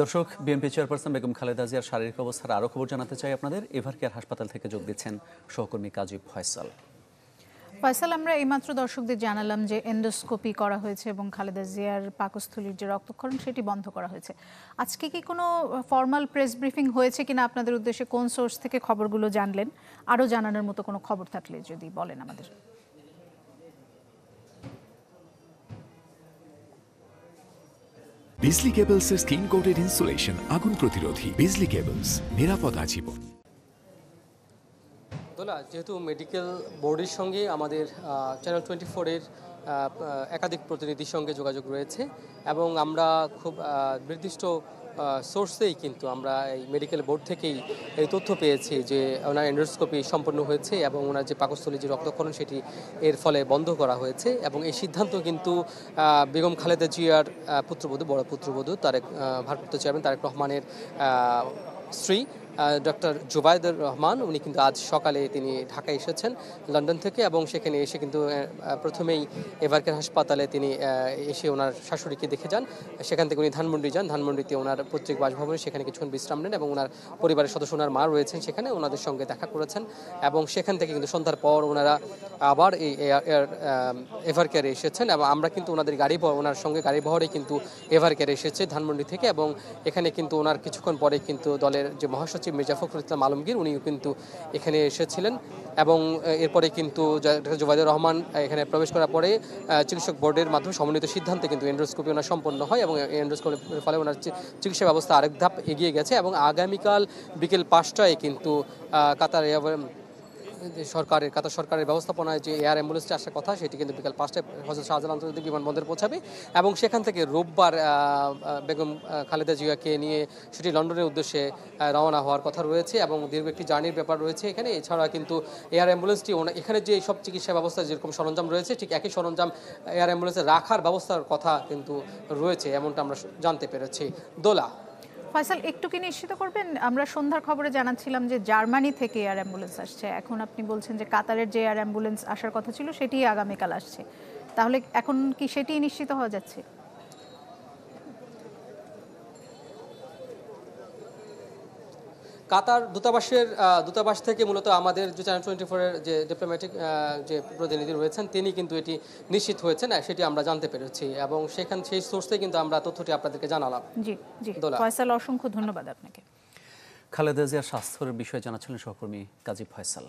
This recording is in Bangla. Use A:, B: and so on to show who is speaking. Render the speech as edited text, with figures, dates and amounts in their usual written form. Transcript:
A: দর্শক, বিএনপি চেয়ারপারসন বেগম খালেদা জিয়ার শারীরিক অবস্থার আরও খবর জানাতে চাই আপনাদের। এভারকেয়ার হাসপাতাল থেকে যোগ দিচ্ছেন সহকর্মী কাজী ফয়সাল।
B: ফয়সাল, আমরা এইমাত্র দর্শকদের জানালাম যে এন্ডোস্কোপি করা হয়েছে এবং খালেদা জিয়ার পাকস্থলীর যে রক্তক্ষরণ সেটি বন্ধ করা হয়েছে। আজকে কি কোনো ফর্মাল প্রেস ব্রিফিং হয়েছে কিনা আপনাদের উদ্দেশ্যে, কোন সোর্স থেকে খবরগুলো জানলেন? আরও জানানোর মতো কোনো খবর থাকলে যদি বলেন আমাদের।
C: বিজলি কেবলসের স্কিন কোটেড ইনসুলেশন আগুন প্রতিরোধী। বিজলি কেবলস, নিরাপদ আজীবন।
D: যেহেতু মেডিকেল বোর্ডের সঙ্গে আমাদের চ্যানেল 24-এর একাধিক প্রতিনিধির সঙ্গে যোগাযোগ রয়েছে এবং আমরা খুব নির্দিষ্ট সোর্সেই কিন্তু আমরা এই মেডিকেল বোর্ড থেকেই এই তথ্য পেয়েছি যে ওনার এন্ডোস্কোপি সম্পন্ন হয়েছে এবং ওনার যে পাকস্থলী যে রক্তক্ষরণ সেটি এর ফলে বন্ধ করা হয়েছে। এবং এই সিদ্ধান্ত কিন্তু বেগম খালেদা জিয়ার পুত্রবধূ, বড় পুত্রবধূ ভারপ্রাপ্ত চেয়ারম্যান তারেক রহমানের স্ত্রী ডক্টর জুবাইদুর রহমান, উনি কিন্তু আজ সকালে তিনি ঢাকায় এসেছেন লন্ডন থেকে এবং সেখানে এসে কিন্তু প্রথমেই এভারকেয়ার হাসপাতালে তিনি এসে ওনার শাশুড়িকে দেখে যান। সেখান থেকে উনি ধানমন্ডি যান, ধানমন্ডিতে ওনার পৈতৃক বাসভবনে সেখানে কিছুক্ষণ বিশ্রাম নেন এবং ওনার পরিবারের সদস্য, ওনার মা রয়েছেন সেখানে, ওনাদের সঙ্গে দেখা করেছেন এবং সেখান থেকে কিন্তু সন্ধ্যার পর ওনারা আবার এই এভারকেয়ারে এসেছেন এবং আমরা কিন্তু ওনাদের ওনার সঙ্গে গাড়ি বহরে কিন্তু এভারকেয়ারে এসেছে ধানমন্ডি থেকে এবং এখানে কিন্তু ওনার কিছুক্ষণ পরে কিন্তু দলের যে মহাসচিব মির্জা ফখরুল ইসলাম আলমগীর উনিও কিন্তু এখানে এসেছিলেন এবং এরপরে কিন্তু জুবাইদুর রহমান এখানে প্রবেশ করার পরে চিকিৎসক বোর্ডের মাধ্যমে সমন্বিত সিদ্ধান্তে কিন্তু এন্ডোস্কোপি ওনার সম্পন্ন হয় এবং এন্ডোস্কোপির ফলে ওনার চিকিৎসা ব্যবস্থা আরেক ধাপ এগিয়ে গেছে এবং আগামীকাল বিকেল 5টায় কিন্তু কাতার সরকারের ব্যবস্থাপনায় যে এয়ার অ্যাম্বুলেন্সটি আসার কথা সেটি কিন্তু বিকাল 5টায় হযরত শাহজালাল আন্তর্জাতিক বিমানবন্দরে পৌঁছাবে এবং সেখান থেকে রোববার বেগম খালেদা জিয়াকে নিয়ে সেটি লন্ডনের উদ্দেশ্যে রওনা হওয়ার কথা রয়েছে এবং দীর্ঘ একটি জার্নির ব্যাপার রয়েছে এখানে। এছাড়া কিন্তু এয়ার অ্যাম্বুলেন্সটি এখানে যে সব চিকিৎসা ব্যবস্থা যেরকম সরঞ্জাম রয়েছে ঠিক একই সরঞ্জাম এয়ার অ্যাম্বুলেন্সে রাখার ব্যবস্থার কথা কিন্তু রয়েছে, এমনটা আমরা জানতে পেরেছি। দোলা,
B: ফয়সাল, একটু কি নিশ্চিত করবেন? আমরা সন্ধ্যার খবরে জানাচ্ছিলাম যে জার্মানি থেকে এয়ার অ্যাম্বুলেন্স আসছে, এখন আপনি বলছেন যে কাতারের যে এয়ার অ্যাম্বুলেন্স আসার কথা ছিল সেটি আগামীকাল আসছে, তাহলে এখন কি সেটি নিশ্চিত হওয়া যাচ্ছে?
D: কাতার দূতাবাস থেকে মূলত আমাদের যে চ্যানেল 24-এর যে ডিপ্লোম্যাটিক যে প্রতিনিধি রয়েছেন তিনি কিন্তু এটি নিশ্চিত হয়েছেন, সেটি আমরা জানতে পেরেছি এবং সেই সোর্সে কিন্তু আমরা তথ্যটি আপনাদেরকে জানালাম।
B: জি জি ফয়সাল, অসংখ্য ধন্যবাদ আপনাকে।
A: খালেদা জিয়ার স্বাস্থ্যের বিষয়ে জানাচ্ছিলেন সহকর্মী কাজী ফয়সাল।